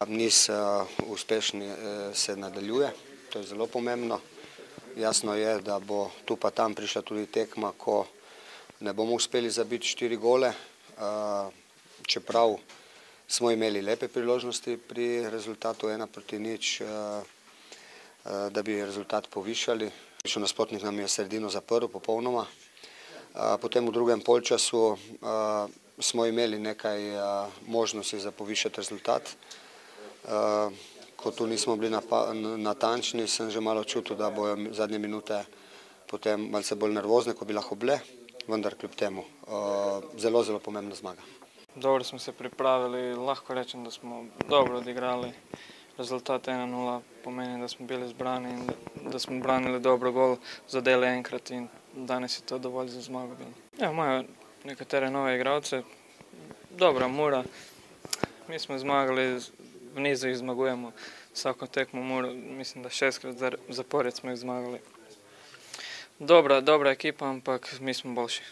Niz uspešni se nadaljuje, to je zelo pomembno. Jasno je, da bo tu pa tam prišla tudi tekma, ko ne bomo uspeli zabiti 4 gole, čeprav smo imeli lepe priložnosti pri rezultatu 1-0, da bi rezultat povišali. Nasprotnik nam je sredino zaprl popolnoma. Potem v drugem polčasu smo imeli nekaj možnosti za povišati rezultat. Ko tu nismo bili natančni, sem že malo čutil, da bojo zadnje minute potem malce bolj nervozne, ko bi lahko bile, vendar kljub temu zelo, zelo pomembna zmaga. Dobro smo se pripravili, lahko rečem, da smo dobro odigrali. Rezultat 1-0 pomeni, da smo bili zbrani in da smo branili dobro gol, zadeli enkrat in danes je to dovolj za zmago bilo. Ja, imajo nekatere nove igralce, dobra Mura, mi smo zmagali, v nizu jih zmagujemo, vsako tekmo Muro, mislim, da 6krat zapored smo jih zmagali. Dobra ekipa, ampak mi smo boljši.